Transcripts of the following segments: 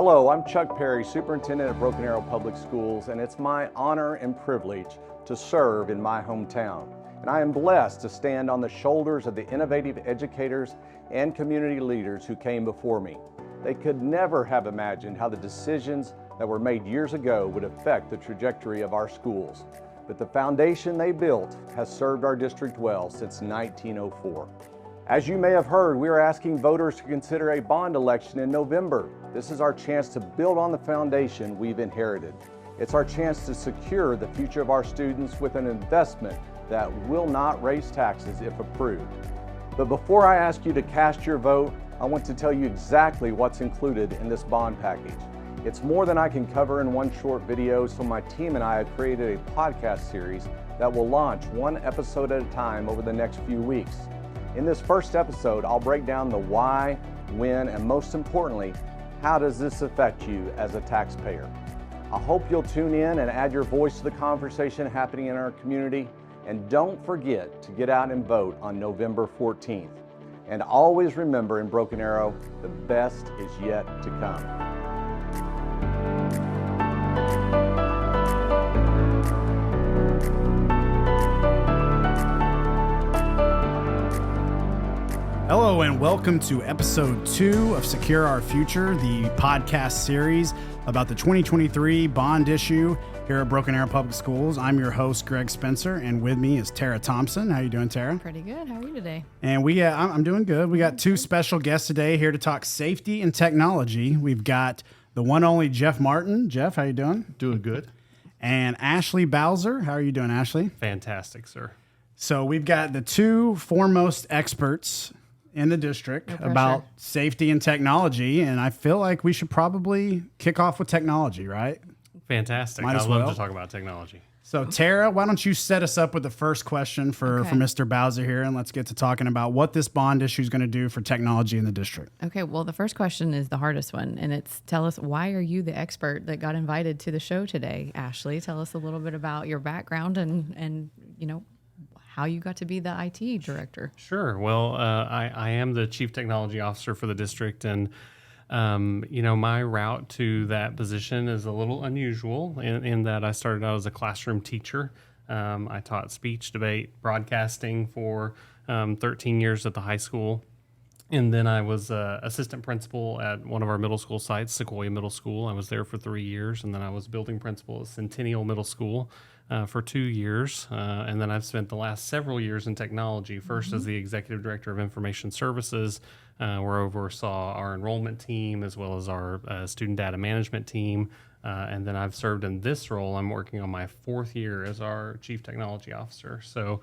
Hello, I'm Chuck Perry, Superintendent of Broken Arrow Public Schools, and it's my honor and privilege to serve in my hometown. And I am blessed to stand on the shoulders of the innovative educators and community leaders who came before me. They could never have imagined how the decisions that were made years ago would affect the trajectory of our schools. But the foundation they built has served our district well since 1904. As you may have heard, we are asking voters to consider a bond election in November. This is our chance to build on the foundation we've inherited. It's our chance to secure the future of our students with an investment that will not raise taxes if approved. But before I ask you to cast your vote, I want to tell you exactly what's included in this bond package. It's more than I can cover in one short video, so my team and I have created a podcast series that will launch one episode at a time over the next few weeks. In this first episode, I'll break down the why, when, and most importantly, how does this affect you as a taxpayer? I hope you'll tune in and add your voice to the conversation happening in our community. And don't forget to get out and vote on November 14th. And always remember in Broken Arrow, the best is yet to come. Hello and welcome to episode 2 of Secure Our Future, the podcast series about the 2023 bond issue here at Broken Arrow Public Schools. I'm your host, Greg Spencer, and with me is Tara Thompson. How you doing, Tara? Pretty good. How are you today? And I'm doing good. We got two special guests today here to talk safety and technology. We've got the one only Jeff Martin. Jeff, how you doing? Doing good. And Ashley Bowser. How are you doing, Ashley? Fantastic, sir. So we've got the two foremost experts in the district about safety and technology, and I feel like we should probably kick off with technology, right? Fantastic. Might I as love well. to talk about technology. So Tara, why don't you set us up with the first question for Mr. Bowser here, and let's get to talking about what this bond issue is going to do for technology in the district. Okay, well, the first question is the hardest one, and it's tell us, why are you the expert that got invited to the show today? Ashley, tell us a little bit about your background and you know, how you got to be the IT director. Sure. Well, I am the Chief Technology Officer for the district, and my route to that position is a little unusual in that I started out as a classroom teacher. I taught speech, debate, broadcasting for 13 years at the high school. And then I was assistant principal at one of our middle school sites, Sequoia Middle School. I was there for 3 years. And then I was building principal at Centennial Middle School for 2 years. And then I've spent the last several years in technology, first as the executive director of information services, where I oversaw our enrollment team as well as our student data management team. And then I've served in this role. I'm working on my 4th year as our Chief Technology Officer. So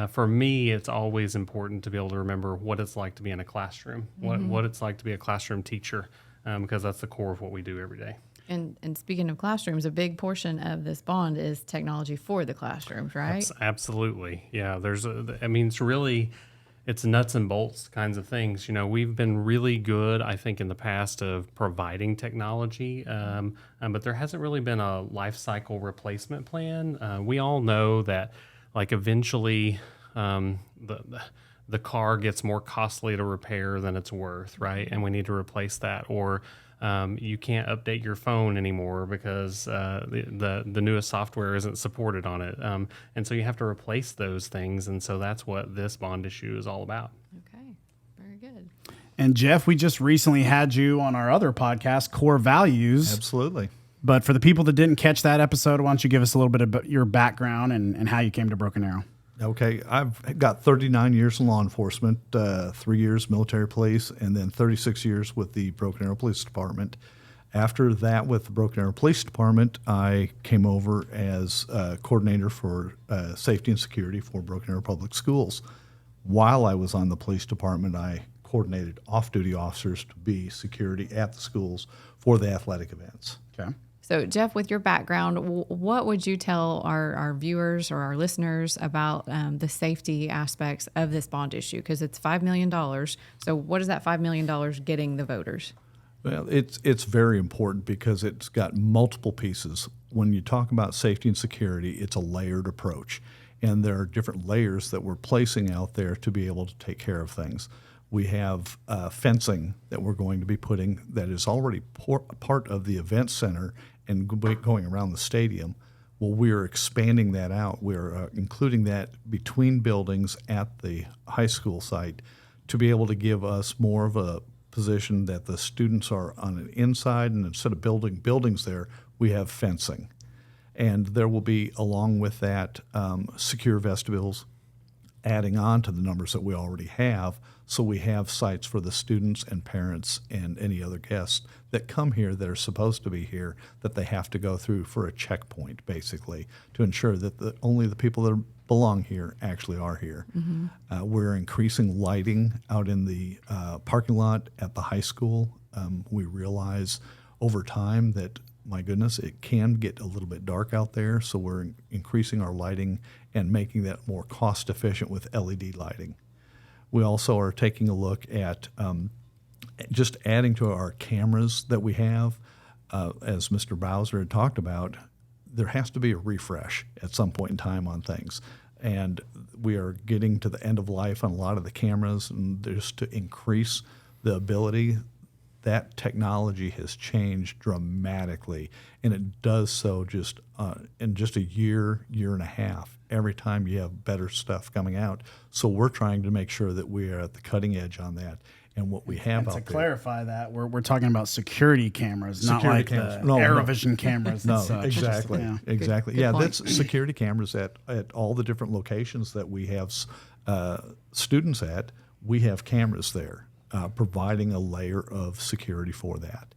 for me, it's always important to be able to remember what it's like to be in a classroom, what it's like to be a classroom teacher, because that's the core of what we do every day. And speaking of classrooms, a big portion of this bond is technology for the classrooms, right? Absolutely. Yeah, it's nuts and bolts kinds of things. You know, we've been really good, I think, in the past of providing technology, but there hasn't really been a life cycle replacement plan. We all know that, like, eventually the car gets more costly to repair than it's worth, right? And we need to replace that. Or you can't update your phone anymore because the newest software isn't supported on it. And so you have to replace those things. And so that's what this bond issue is all about. Okay, very good. And Jeff, we just recently had you on our other podcast, Core Values. Absolutely. But for the people that didn't catch that episode, why don't you give us a little bit of your background and how you came to Broken Arrow? Okay, I've got 39 years in law enforcement, 3 years military police, and then 36 years with the Broken Arrow Police Department. After that, with the Broken Arrow Police Department, I came over as coordinator for safety and security for Broken Arrow Public Schools. While I was on the police department, I coordinated off-duty officers to be security at the schools for the athletic events. Okay. So, Jeff, with your background, what would you tell our viewers or our listeners about the safety aspects of this bond issue? Because it's $5 million. So what is that $5 million getting the voters? Well, it's very important because it's got multiple pieces. When you talk about safety and security, it's a layered approach. And there are different layers that we're placing out there to be able to take care of things. We have fencing that we're going to be putting that is already part of the event center and going around the stadium. Well, we're expanding that out. We're including that between buildings at the high school site to be able to give us more of a position that the students are on an inside, and instead of building buildings there, we have fencing. And there will be, along with that, secure vestibules, adding on to the numbers that we already have, so we have sites for the students and parents and any other guests that come here that are supposed to be here that they have to go through for a checkpoint, basically, to ensure that only the people that belong here actually are here. We're increasing lighting out in the parking lot at the high school. We realize over time that, my goodness, it can get a little bit dark out there, so we're increasing our lighting and making that more cost efficient with LED lighting. We also are taking a look at just adding to our cameras that we have. As Mr. Bowser had talked about, there has to be a refresh at some point in time on things. And we are getting to the end of life on a lot of the cameras, and just to increase the ability, that technology has changed dramatically, and it does so just in just a year and a half. Every time you have better stuff coming out. So we're trying to make sure that we are at the cutting edge on that. And what we have And out to there. clarify that, we're talking about security cameras, Security not like cameras. the No, no. AeroVision cameras. No, and such. exactly, Yeah. exactly. Good Yeah, point. that's security cameras at all the different locations that we have students at. We have cameras there, providing a layer of security for that.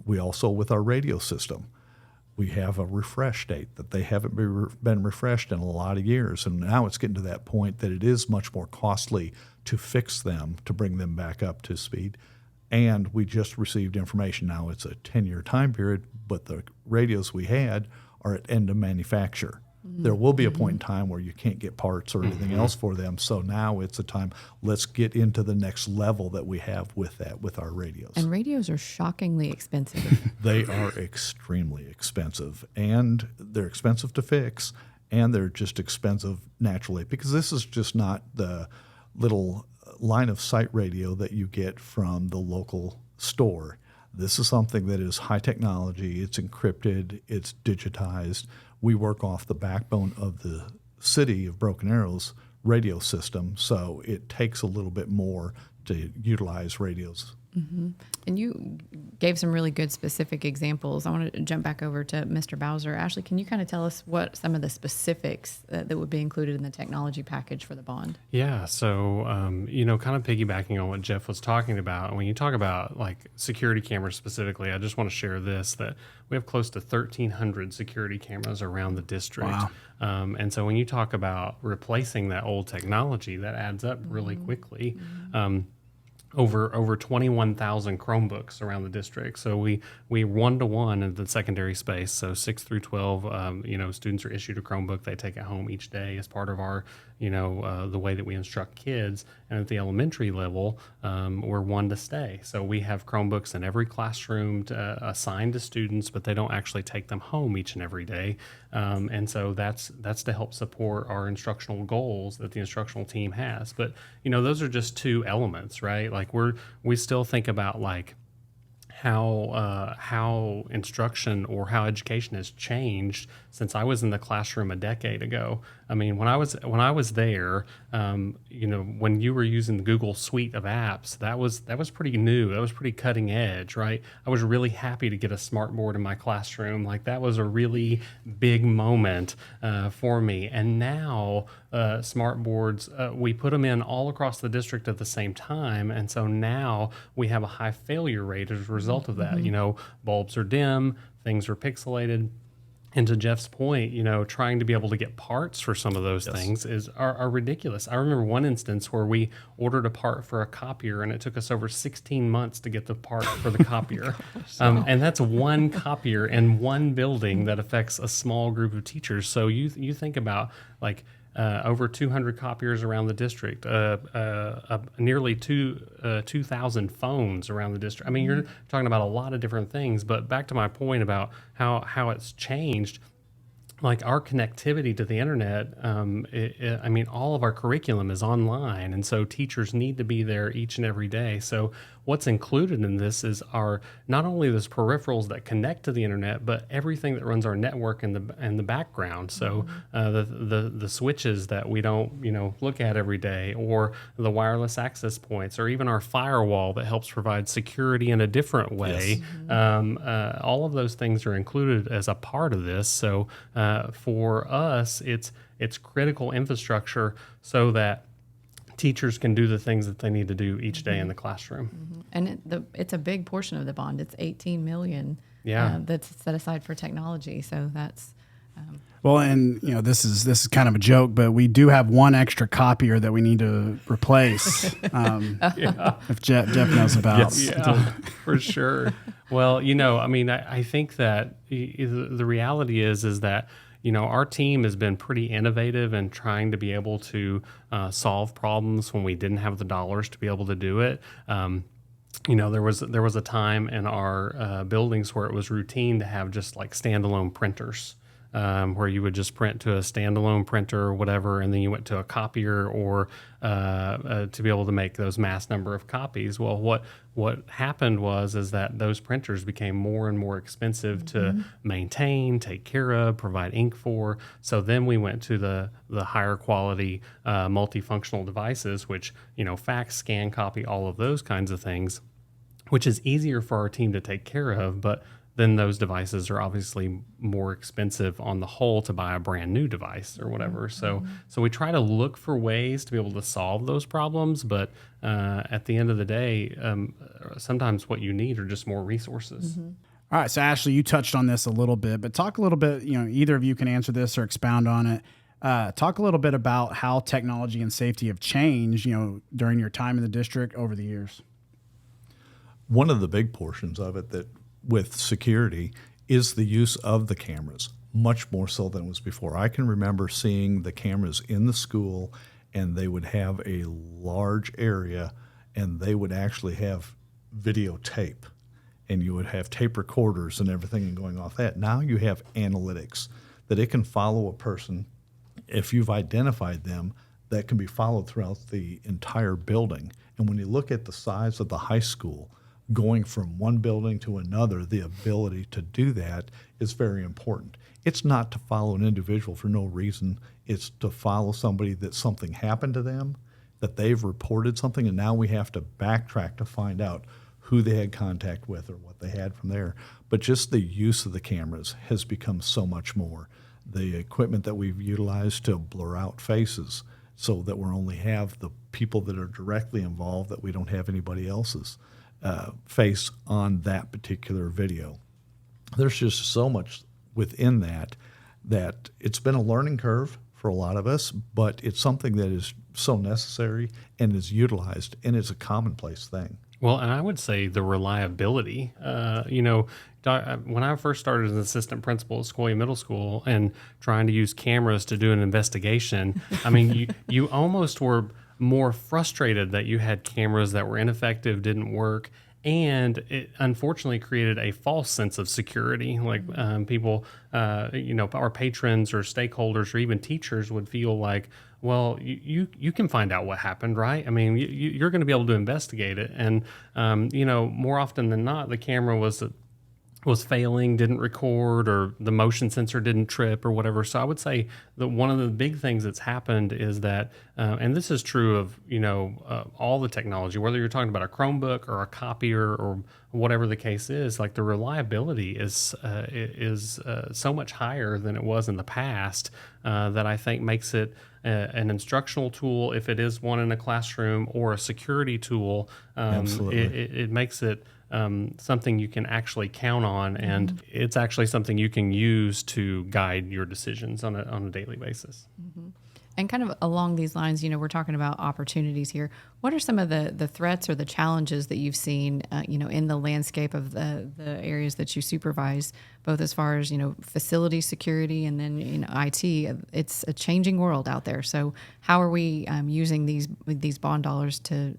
We also, with our radio system, we have a refresh date that they haven't been refreshed in a lot of years, and now it's getting to that point that it is much more costly to fix them, to bring them back up to speed. And we just received information now, it's a 10-year time period, but the radios we had are at end of manufacture. There will be a point in time where you can't get parts or anything else for them, so now it's a time, let's get into the next level that we have with that, with our radios. And radios are shockingly expensive. They are extremely expensive, and they're expensive to fix, and they're just expensive naturally, because this is just not the little line of sight radio that you get from the local store. This is something that is high technology, it's encrypted, it's digitized. We work off the backbone of the city of Broken Arrow's radio system, so it takes a little bit more to utilize radios. And you gave some really good specific examples. I want to jump back over to Mr. Bowser. Ashley, can you kind of tell us what some of the specifics that would be included in the technology package for the bond? Yeah, so kind of piggybacking on what Jeff was talking about, when you talk about like security cameras specifically, I just want to share this, that we have close to 1,300 security cameras around the district. Wow. And so when you talk about replacing that old technology, that adds up really quickly. Over 21,000 Chromebooks around the district. So we 1-to-1 in the secondary space. So 6 through 12, students are issued a Chromebook. They take it home each day as part of our, the way that we instruct kids. And at the elementary level, we're 1 to stay. So we have Chromebooks in every classroom assigned to students, but they don't actually take them home each and every day. And so that's to help support our instructional goals that the instructional team has. But, those are just two elements, right? Like we still think about like how instruction or how education has changed since I was in the classroom a decade ago. I mean, when I was there, when you were using the Google suite of apps, that was pretty new. That was pretty cutting edge, right? I was really happy to get a smart board in my classroom. Like that was a really big moment for me. And now smart boards, we put them in all across the district at the same time, and so now we have a high failure rate as a result of that. Bulbs are dim, things are pixelated. And to Jeff's point, trying to be able to get parts for some of those things are ridiculous. I remember one instance where we ordered a part for a copier, and it took us over 16 months to get the part for the copier. And that's one copier in one building that affects a small group of teachers. So you think about like over 200 copiers around the district, nearly 2,000 phones around the district. I mean, you're talking about a lot of different things, but back to my point about how it's changed. like our connectivity to the internet, I mean, all of our curriculum is online, and so teachers need to be there each and every day. So what's included in this is our not only those peripherals that connect to the internet, but everything that runs our network in the background. So the switches that we don't look at every day, or the wireless access points, or even our firewall that helps provide security in a different way. Yes. All of those things are included as a part of this. So for us, it's critical infrastructure so that teachers can do the things that they need to do each day in the classroom. And it's a big portion of the bond. It's $18 million that's set aside for technology. So that's well, and this is kind of a joke, but we do have one extra copier that we need to replace. If Jeff knows about. Yes. Yeah, for sure. Well, I mean, I think that the reality is that our team has been pretty innovative in trying to be able to solve problems when we didn't have the dollars to be able to do it. There was a time in our buildings where it was routine to have just like standalone printers. Where you would just print to a standalone printer or whatever, and then you went to a copier or to be able to make those mass number of copies. Well, what happened is that those printers became more and more expensive to maintain, take care of, provide ink for. So then we went to the higher quality multifunctional devices, which fax, scan, copy, all of those kinds of things, which is easier for our team to take care of, but then those devices are obviously more expensive on the whole to buy a brand new device or whatever. So we try to look for ways to be able to solve those problems, but at the end of the day, sometimes what you need are just more resources. All right, so Ashley, you touched on this a little bit, but talk a little bit, either of you can answer this or expound on it. Talk a little bit about how technology and safety have changed, during your time in the district over the years. One of the big portions of it that with security is the use of the cameras, much more so than it was before. I can remember seeing the cameras in the school, and they would have a large area, and they would actually have videotape, and you would have tape recorders and everything going off that. Now you have analytics that it can follow a person. If you've identified them, that can be followed throughout the entire building. And when you look at the size of the high school, going from one building to another, the ability to do that is very important. It's not to follow an individual for no reason. It's to follow somebody that something happened to them, that they've reported something, and now we have to backtrack to find out who they had contact with or what they had from there. But just the use of the cameras has become so much more. The equipment that we've utilized to blur out faces so that we only have the people that are directly involved, that we don't have anybody else's face on that particular video. There's just so much within that it's been a learning curve for a lot of us, but it's something that is so necessary and is utilized, and it's a commonplace thing. Well, and I would say the reliability. When I first started as an assistant principal at Sequoia Middle School and trying to use cameras to do an investigation, I mean, you almost were more frustrated that you had cameras that were ineffective, didn't work, and it unfortunately created a false sense of security. Like people, our patrons or stakeholders or even teachers would feel like, well, you can find out what happened, right? I mean, you're going to be able to investigate it. And, more often than not, the camera was failing, didn't record, or the motion sensor didn't trip or whatever. So I would say that one of the big things that's happened is that, and this is true of, all the technology, whether you're talking about a Chromebook or a copier or whatever the case is, like the reliability is so much higher than it was in the past that I think makes it an instructional tool, if it is one in a classroom, or a security tool. Absolutely. It makes it something you can actually count on, and it's actually something you can use to guide your decisions on a daily basis. And kind of along these lines, we're talking about opportunities here. What are some of the threats or the challenges that you've seen, in the landscape of the areas that you supervise, both as far as, facility security and then, IT? It's a changing world out there. So how are we using these bond dollars to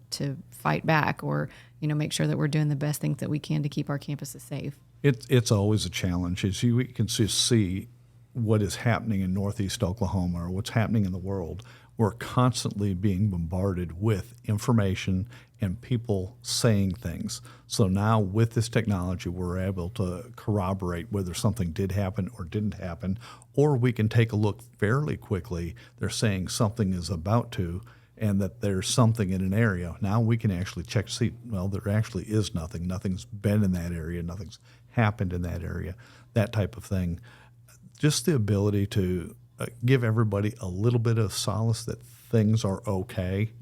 fight back, or, make sure that we're doing the best things that we can to keep our campuses safe? It's always a challenge. As you can just see, what is happening in Northeast Oklahoma or what's happening in the world, we're constantly being bombarded with information and people saying things. So now with this technology, we're able to corroborate whether something did happen or didn't happen, or we can take a look fairly quickly. They're saying something is about to, and that there's something in an area. Now we can actually check to see, well, there actually is nothing. Nothing's been in that area. Nothing's happened in that area, that type of thing. Just the ability to give everybody a little bit of solace that things are okay,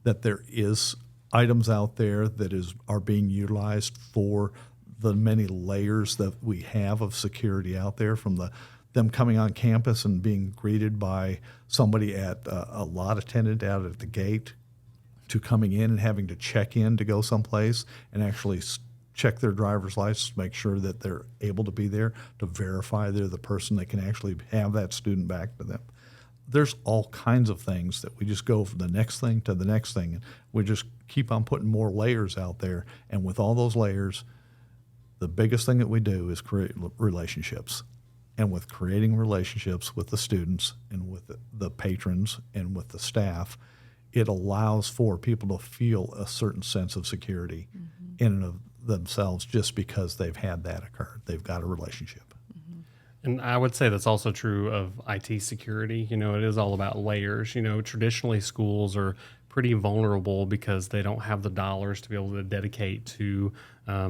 that there is items out there that are being utilized for the many layers that we have of security out there, from them coming on campus and being greeted by somebody at a lot attendant out at the gate, to coming in and having to check in to go someplace and actually check their driver's license, make sure that they're able to be there, to verify they're the person that can actually have that student back to them. There's all kinds of things that we just go from the next thing to the next thing. And we just keep on putting more layers out there. And with all those layers, the biggest thing that we do is create relationships. And with creating relationships with the students and with the patrons and with the staff, it allows for people to feel a certain sense of security in and of themselves, just because they've had that occur. They've got a relationship. And I would say that's also true of IT security. You know, it is all about layers. You know, traditionally schools are pretty vulnerable because they don't have the dollars to be able to dedicate to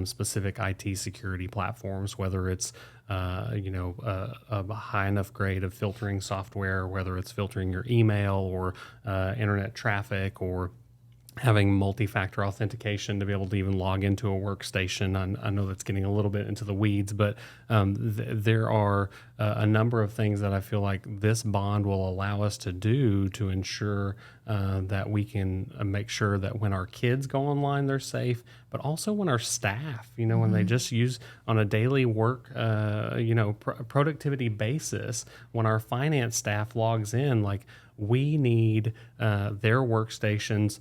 specific IT security platforms, whether it's a high enough grade of filtering software, whether it's filtering your email or internet traffic, or having multi-factor authentication to be able to even log into a workstation. I know that's getting a little bit into the weeds, but there are a number of things that I feel like this bond will allow us to do to ensure that we can make sure that when our kids go online, they're safe, but also when our staff, when they just use on a daily work, productivity basis, when our finance staff logs in, like, we need their workstations,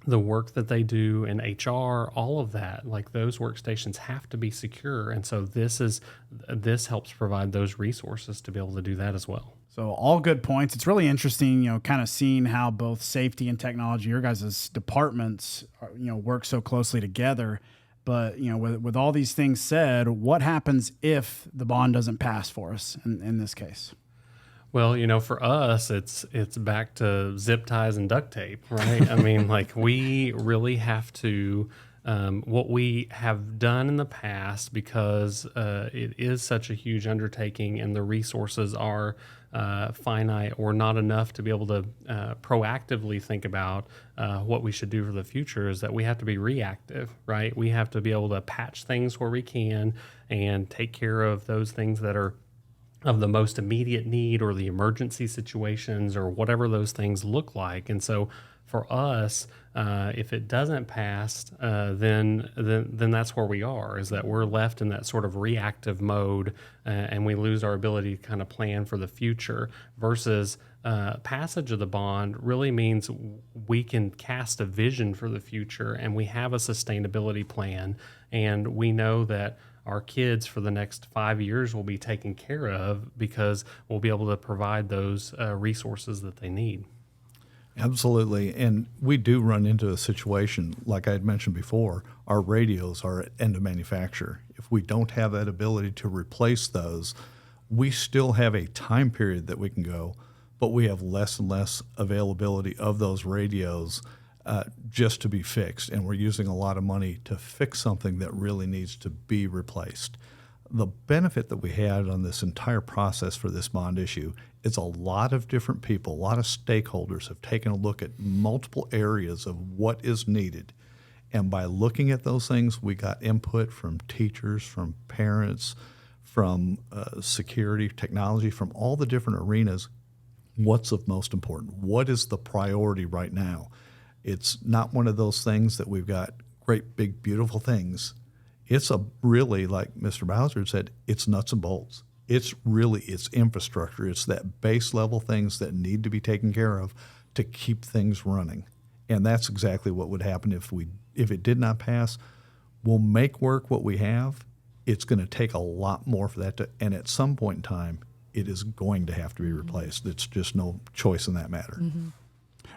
the work that they do in HR, all of that, like, those workstations have to be secure. And so this helps provide those resources to be able to do that as well. So all good points. It's really interesting, kind of seeing how both safety and technology, your guys' departments, work so closely together. But, with all these things said, what happens if the bond doesn't pass for us in this case? Well, for us, it's back to zip ties and duct tape, right? I mean, like, we really have to, what we have done in the past, because it is such a huge undertaking and the resources are finite or not enough to be able to proactively think about what we should do for the future, is that we have to be reactive, right? We have to be able to patch things where we can and take care of those things that are of the most immediate need, or the emergency situations, or whatever those things look like. And so for us, if it doesn't pass, then that's where we are, is that we're left in that sort of reactive mode, and we lose our ability to kind of plan for the future, versus passage of the bond really means we can cast a vision for the future, and we have a sustainability plan, and we know that our kids for the next 5 years will be taken care of, because we'll be able to provide those resources that they need. Absolutely. And we do run into a situation, like I had mentioned before, our radios are at end of manufacture. If we don't have that ability to replace those, we still have a time period that we can go, but we have less and less availability of those radios just to be fixed, and we're using a lot of money to fix something that really needs to be replaced. The benefit that we had on this entire process for this bond issue is a lot of different people, a lot of stakeholders have taken a look at multiple areas of what is needed. And by looking at those things, we got input from teachers, from parents, from security, technology, from all the different arenas. What's of most important? What is the priority right now? It's not one of those things that we've got great, big, beautiful things. It's really, like Mr. Bowser said, it's nuts and bolts. It's infrastructure. It's that base level things that need to be taken care of to keep things running. And that's exactly what would happen if it did not pass. We'll make work what we have. It's going to take a lot more for that and at some point in time, it is going to have to be replaced. It's just no choice in that matter.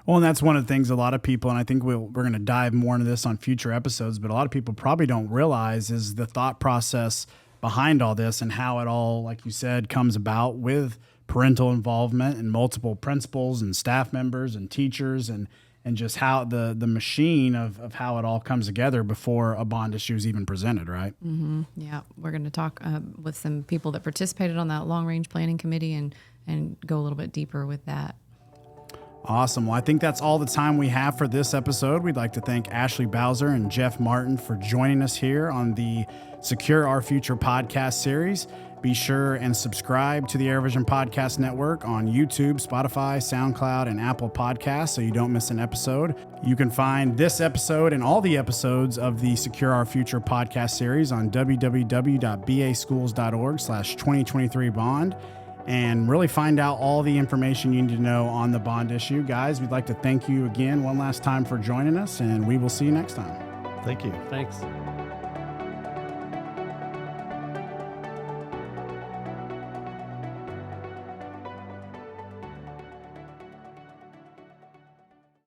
Well, and that's one of the things a lot of people, and I think we're going to dive more into this on future episodes, but a lot of people probably don't realize is the thought process behind all this and how it all, like you said, comes about with parental involvement and multiple principals and staff members and teachers and just how the machine of how it all comes together before a bond issue is even presented, right? Yeah, we're going to talk with some people that participated on that long-range planning committee and go a little bit deeper with that. Awesome. Well, I think that's all the time we have for this episode. We'd like to thank Ashley Bowser and Jeff Martin for joining us here on the Secure Our Future podcast series. Be sure and subscribe to the AirVision Podcast Network on YouTube, Spotify, SoundCloud, and Apple Podcasts so you don't miss an episode. You can find this episode and all the episodes of the Secure Our Future podcast series on www.baschools.org/2023bond and really find out all the information you need to know on the bond issue. Guys, we'd like to thank you again one last time for joining us, and we will see you next time. Thank you. Thanks.